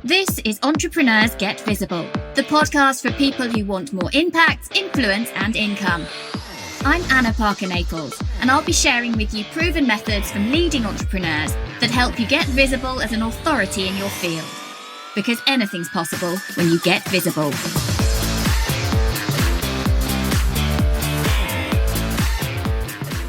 This is Entrepreneurs Get Visible, the podcast for people who want more impact, influence, and income. I'm Anna Parker-Naples, and I'll be sharing with you proven methods from leading entrepreneurs that help you get visible as an authority in your field. Because anything's possible when you get visible.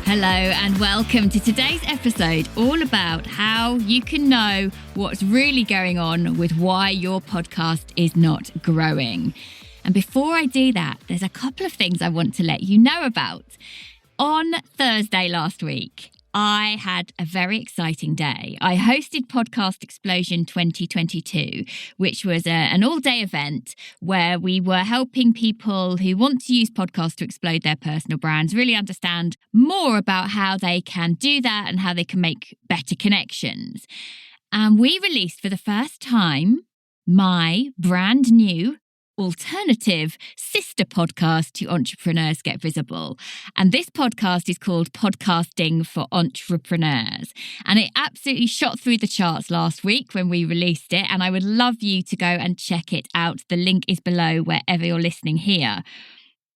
Hello and welcome to today's episode, all about how you can know what's really going on with why your podcast is not growing. And before I do that, there's a couple of things I want to let you know about. On Thursday last week, I had a very exciting day. I hosted Podcast Explosion 2022, which was an all-day event where we were helping people who want to use podcasts to explode their personal brands really understand more about how they can do that and how they can make better connections. And we released for the first time my brand new alternative sister podcast to Entrepreneurs Get Visible. And this podcast is called Podcasting for Entrepreneurs. And it absolutely shot through the charts last week when we released it. And I would love you to go and check it out. The link is below wherever you're listening here.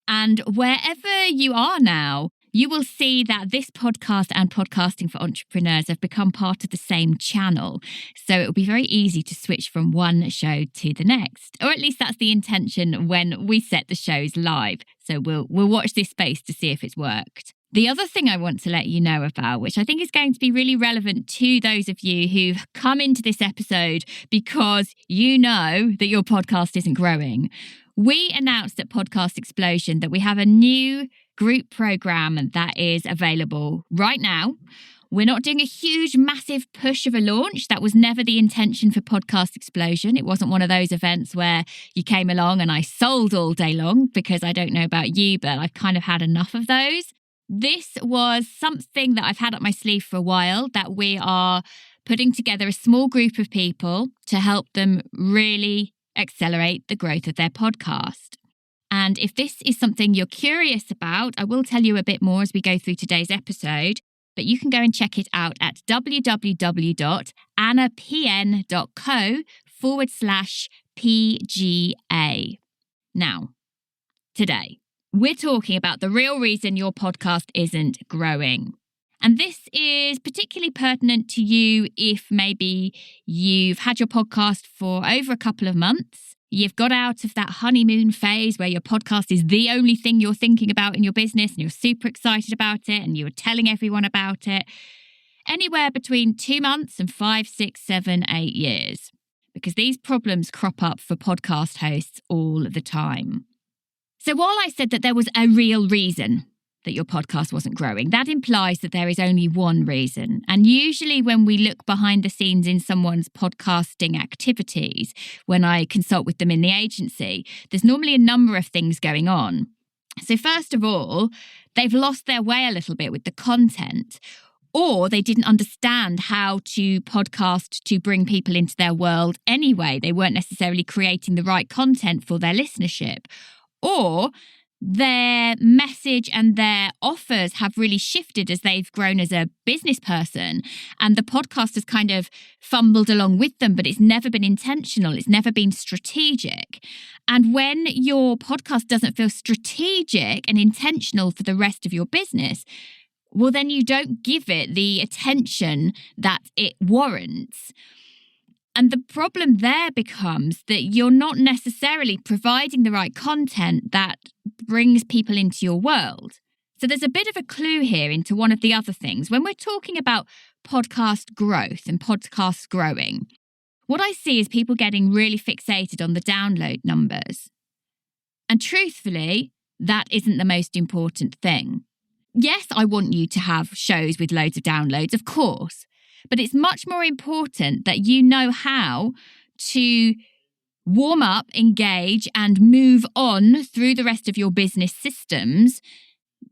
And wherever you are now, you will see that this podcast and Podcasting for Entrepreneurs have become part of the same channel. So it will be very easy to switch from one show to the next. Or at least that's the intention when we set the shows live. So we'll watch this space to see if it's worked. The other thing I want to let you know about, which I think is going to be really relevant to those of you who've come into this episode because you know that your podcast isn't growing. We announced at Podcast Explosion that we have a new group program that is available right now. We're not doing a huge, massive push of a launch. That was never the intention for Podcast Explosion. It wasn't one of those events where you came along and I sold all day long, because I don't know about you, but I've kind of had enough of those. This was something that I've had up my sleeve for a while, that we are putting together a small group of people to help them really accelerate the growth of their podcast. And if this is something you're curious about, I will tell you a bit more as we go through today's episode, but you can go and check it out at www.annapn.co/PGA. Now, today, we're talking about the real reason your podcast isn't growing. And this is particularly pertinent to you if maybe you've had your podcast for over a couple of months. You've got out of that honeymoon phase where your podcast is the only thing you're thinking about in your business and you're super excited about it and you're telling everyone about it. Anywhere between 2 months and 5, 6, 7, 8 years. Because these problems crop up for podcast hosts all the time. So while I said that there was a real reason that your podcast wasn't growing, that implies that there is only one reason. And usually when we look behind the scenes in someone's podcasting activities, when I consult with them in the agency, there's normally a number of things going on. So first of all, they've lost their way a little bit with the content, or they didn't understand how to podcast to bring people into their world anyway. They weren't necessarily creating the right content for their listenership, or their message and their offers have really shifted as they've grown as a business person, and the podcast has kind of fumbled along with them, but it's never been intentional. It's never been strategic. And when your podcast doesn't feel strategic and intentional for the rest of your business, well, then you don't give it the attention that it warrants. And the problem there becomes that you're not necessarily providing the right content that brings people into your world. So there's a bit of a clue here into one of the other things. When we're talking about podcast growth and podcasts growing, what I see is people getting really fixated on the download numbers. And truthfully, that isn't the most important thing. Yes, I want you to have shows with loads of downloads, of course. But it's much more important that you know how to warm up, engage, and move on through the rest of your business systems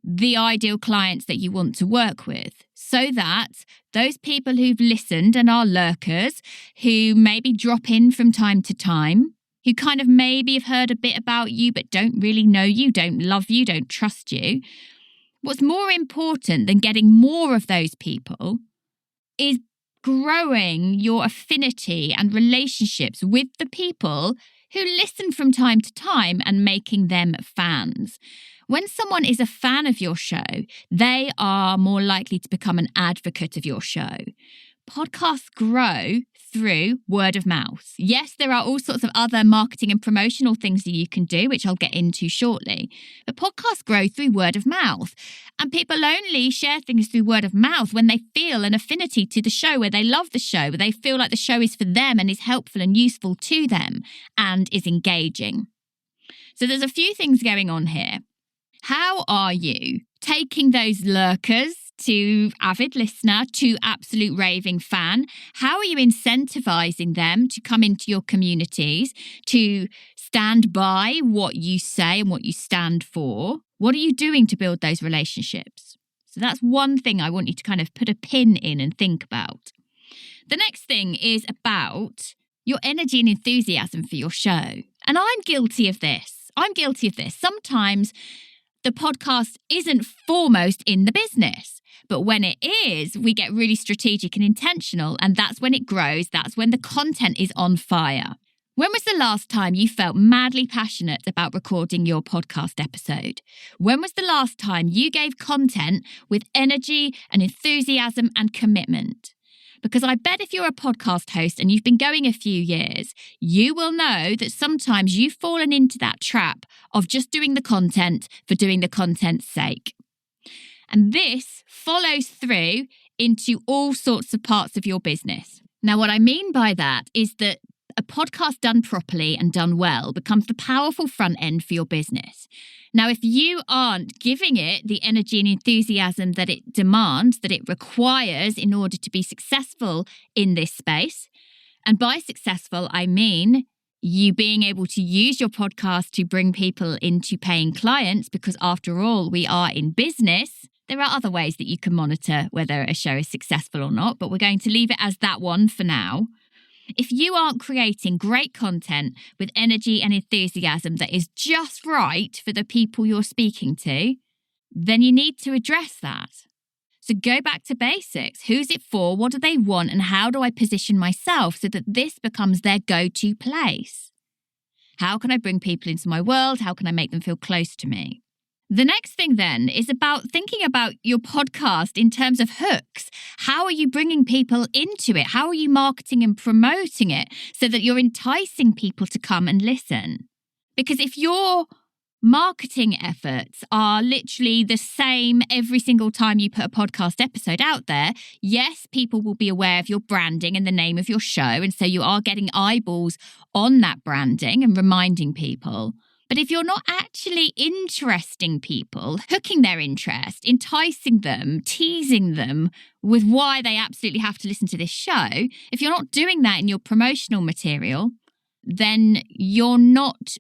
the ideal clients that you want to work with, so that those people who've listened and are lurkers, who maybe drop in from time to time, who kind of maybe have heard a bit about you but don't really know you, don't love you, don't trust you, what's more important than getting more of those people is growing your affinity and relationships with the people who listen from time to time and making them fans. When someone is a fan of your show, they are more likely to become an advocate of your show. Podcasts grow through word of mouth. Yes, there are all sorts of other marketing and promotional things that you can do, which I'll get into shortly. But podcasts grow through word of mouth. And people only share things through word of mouth when they feel an affinity to the show, where they love the show, where they feel like the show is for them and is helpful and useful to them and is engaging. So there's a few things going on here. How are you taking those lurkers to avid listener, to absolute raving fan? How are you incentivizing them to come into your communities, to stand by what you say and what you stand for? What are you doing to build those relationships? So that's one thing I want you to kind of put a pin in and think about. The next thing is about your energy and enthusiasm for your show. And I'm guilty of this. Sometimes the podcast isn't foremost in the business. But when it is, we get really strategic and intentional, and that's when it grows. That's when the content is on fire. When was the last time you felt madly passionate about recording your podcast episode? When was the last time you gave content with energy and enthusiasm and commitment? Because I bet if you're a podcast host and you've been going a few years, you will know that sometimes you've fallen into that trap of just doing the content for doing the content's sake. And this follows through into all sorts of parts of your business. Now, what I mean by that is that a podcast done properly and done well becomes the powerful front end for your business. Now, if you aren't giving it the energy and enthusiasm that it demands, that it requires in order to be successful in this space, and by successful, I mean you being able to use your podcast to bring people into paying clients, because after all, we are in business. There are other ways that you can monitor whether a show is successful or not, but we're going to leave it as that one for now. If you aren't creating great content with energy and enthusiasm that is just right for the people you're speaking to, then you need to address that. So go back to basics. Who's it for? What do they want? And how do I position myself so that this becomes their go-to place? How can I bring people into my world? How can I make them feel close to me? The next thing then is about thinking about your podcast in terms of hooks. How are you bringing people into it? How are you marketing and promoting it so that you're enticing people to come and listen? Because if your marketing efforts are literally the same every single time you put a podcast episode out there, yes, people will be aware of your branding and the name of your show. And so you are getting eyeballs on that branding and reminding people. But if you're not actually interesting people, hooking their interest, enticing them, teasing them with why they absolutely have to listen to this show, if you're not doing that in your promotional material, then you're not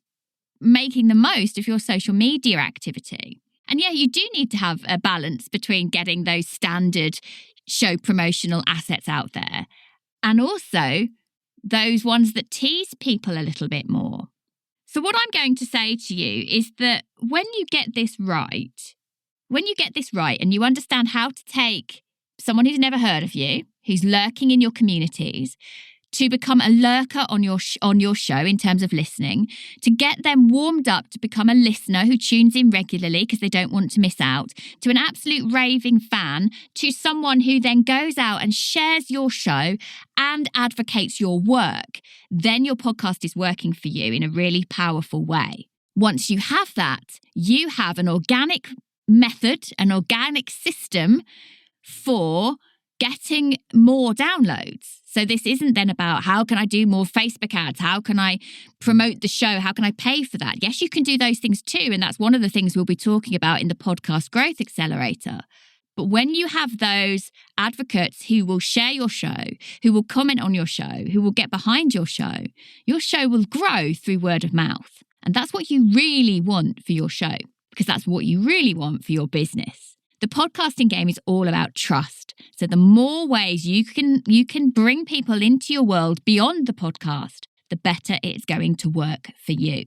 making the most of your social media activity. And yeah, you do need to have a balance between getting those standard show promotional assets out there and also those ones that tease people a little bit more. So what I'm going to say to you is that when you get this right and you understand how to take someone who's never heard of you, who's lurking in your communities, to become a lurker on your show in terms of listening, to get them warmed up to become a listener who tunes in regularly because they don't want to miss out, to an absolute raving fan, to someone who then goes out and shares your show and advocates your work, then your podcast is working for you in a really powerful way. Once you have that, you have an organic method, an organic system for getting more downloads. So this isn't then about how can I do more Facebook ads? How can I promote the show? How can I pay for that? Yes, you can do those things too. And that's one of the things we'll be talking about in the podcast growth accelerator. But when you have those advocates who will share your show, who will comment on your show, who will get behind your show will grow through word of mouth. And that's what you really want for your show, because that's what you really want for your business. The podcasting game is all about trust. So the more ways you can bring people into your world beyond the podcast, the better it's going to work for you.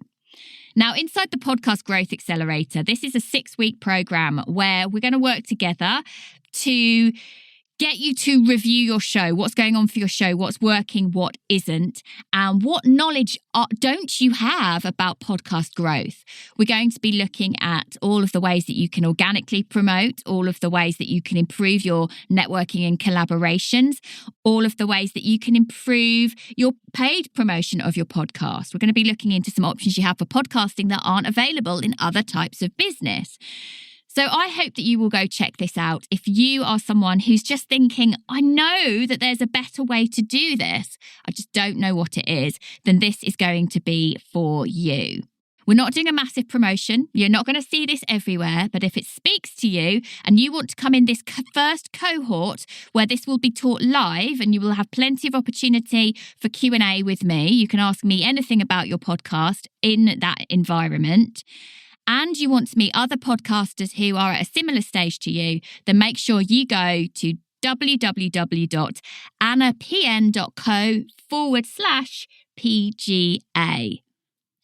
Now, inside the Podcast Growth Accelerator, this is a 6-week program where we're going to work together to get you to review your show, what's going on for your show, what's working, what isn't, and what knowledge don't you have about podcast growth. We're going to be looking at all of the ways that you can organically promote, all of the ways that you can improve your networking and collaborations, all of the ways that you can improve your paid promotion of your podcast. We're going to be looking into some options you have for podcasting that aren't available in other types of business. So I hope that you will go check this out. If you are someone who's just thinking, I know that there's a better way to do this, I just don't know what it is, then this is going to be for you. We're not doing a massive promotion. You're not going to see this everywhere, but if it speaks to you and you want to come in this first cohort where this will be taught live and you will have plenty of opportunity for Q&A with me, you can ask me anything about your podcast in that environment, and you want to meet other podcasters who are at a similar stage to you, then make sure you go to www.annapn.co/PGA.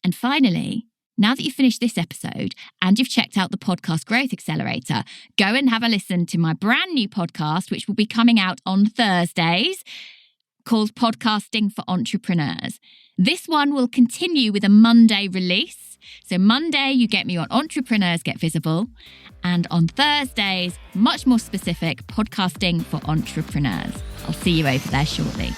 And finally, now that you've finished this episode and you've checked out the Podcast Growth Accelerator, go and have a listen to my brand new podcast, which will be coming out on Thursdays, called Podcasting for Entrepreneurs. This one will continue with a Monday release. So Monday, you get me on Entrepreneurs Get Visible. And on Thursdays, much more specific, Podcasting for Entrepreneurs. I'll see you over there shortly.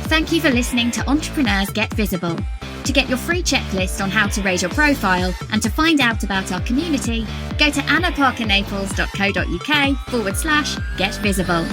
Thank you for listening to Entrepreneurs Get Visible. To get your free checklist on how to raise your profile and to find out about our community, go to annaparkernaples.co.uk/get visible.